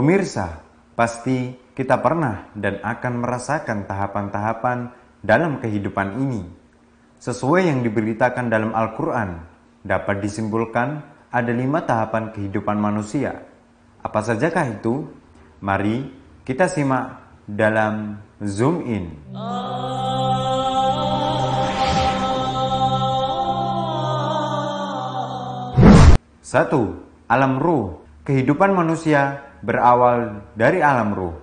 Pemirsa, pasti kita pernah dan akan merasakan tahapan-tahapan dalam kehidupan ini. Sesuai yang diberitakan dalam Al-Quran, dapat disimpulkan ada 5 tahapan kehidupan manusia. Apa sajakah itu? Mari kita simak dalam Zoom In. 1. Alam ruh. Kehidupan manusia berawal dari alam ruh.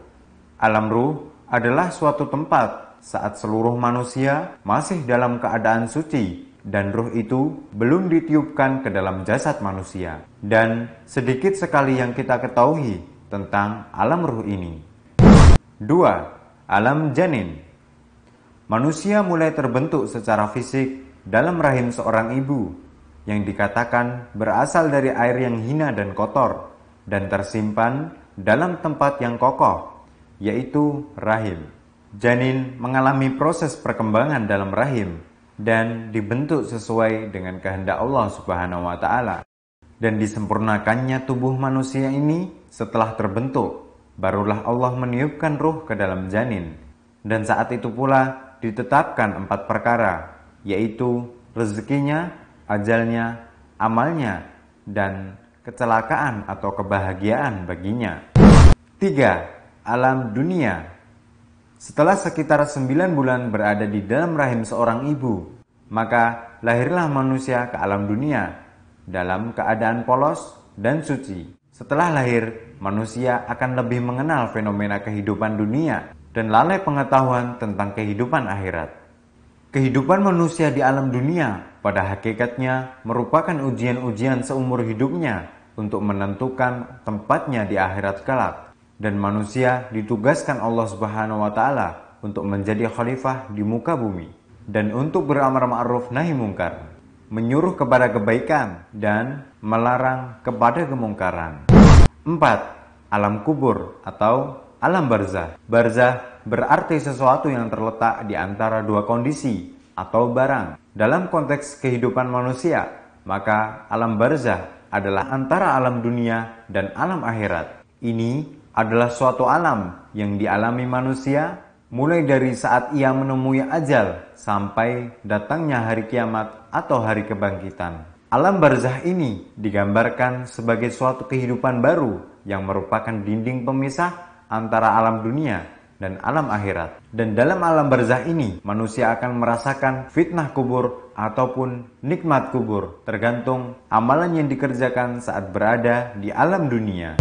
Alam ruh adalah suatu tempat saat seluruh manusia masih dalam keadaan suci dan ruh itu belum ditiupkan ke dalam jasad manusia. Dan sedikit sekali yang kita ketahui tentang alam ruh ini. 2. Alam janin. Manusia mulai terbentuk secara fisik dalam rahim seorang ibu yang dikatakan berasal dari air yang hina dan kotor dan tersimpan dalam tempat yang kokoh, yaitu rahim. Janin mengalami proses perkembangan dalam rahim dan dibentuk sesuai dengan kehendak Allah Subhanahu wa Ta'ala. Dan disempurnakannya tubuh manusia ini setelah terbentuk, barulah Allah meniupkan ruh ke dalam janin. Dan saat itu pula ditetapkan 4 perkara, yaitu rezekinya, ajalnya, amalnya, dan kecelakaan atau kebahagiaan baginya. 3. Alam dunia. Setelah sekitar 9 bulan berada di dalam rahim seorang ibu, maka lahirlah manusia ke alam dunia dalam keadaan polos dan suci. Setelah lahir, manusia akan lebih mengenal fenomena kehidupan dunia dan lalai pengetahuan tentang kehidupan akhirat. Kehidupan manusia di alam dunia pada hakikatnya merupakan ujian-ujian seumur hidupnya untuk menentukan tempatnya di akhirat kelak. Dan manusia ditugaskan Allah Subhanahu wa Ta'ala untuk menjadi khalifah di muka bumi dan untuk beramar ma'ruf nahi mungkar, menyuruh kepada kebaikan dan melarang kepada kemungkaran. 4. Alam kubur atau alam barzah. Barzah berarti sesuatu yang terletak di antara 2 kondisi atau barang. Dalam konteks kehidupan manusia, maka alam barzah adalah antara alam dunia dan alam akhirat. Ini adalah suatu alam yang dialami manusia mulai dari saat ia menemui ajal sampai datangnya hari kiamat atau hari kebangkitan. Alam barzah ini digambarkan sebagai suatu kehidupan baru yang merupakan dinding pemisah antara alam dunia dan alam akhirat. Dan dalam alam barzah ini, manusia akan merasakan fitnah kubur ataupun nikmat kubur, tergantung amalan yang dikerjakan saat berada di alam dunia.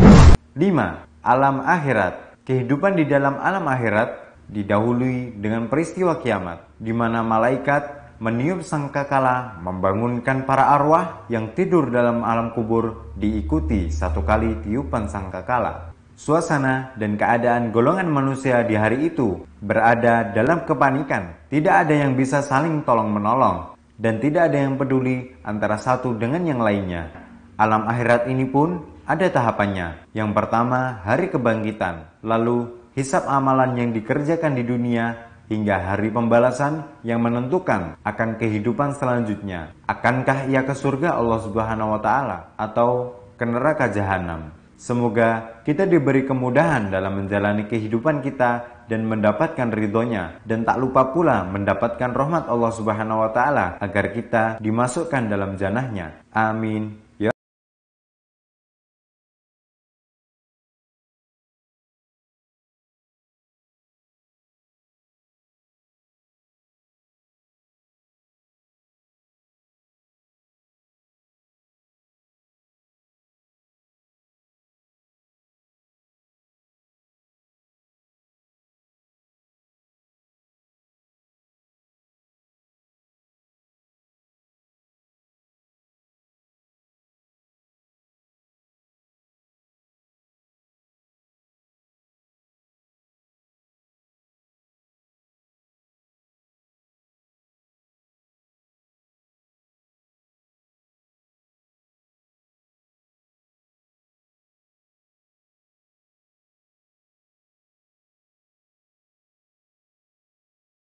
5. Alam akhirat. Kehidupan di dalam alam akhirat didahului dengan peristiwa kiamat, di mana malaikat meniup sangkakala membangunkan para arwah yang tidur dalam alam kubur, diikuti 1 kali tiupan sangkakala. Suasana dan keadaan golongan manusia di hari itu berada dalam kepanikan. Tidak ada yang bisa saling tolong-menolong dan tidak ada yang peduli antara satu dengan yang lainnya. Alam akhirat ini pun ada tahapannya. Yang pertama, hari kebangkitan, lalu hisab amalan yang dikerjakan di dunia hingga hari pembalasan yang menentukan akan kehidupan selanjutnya. Akankah ia ke surga Allah Subhanahu wa Ta'ala atau ke neraka jahanam? Semoga kita diberi kemudahan dalam menjalani kehidupan kita dan mendapatkan ridhonya, dan tak lupa pula mendapatkan rahmat Allah Subhanahu wa Ta'ala agar kita dimasukkan dalam jannahnya. Amin.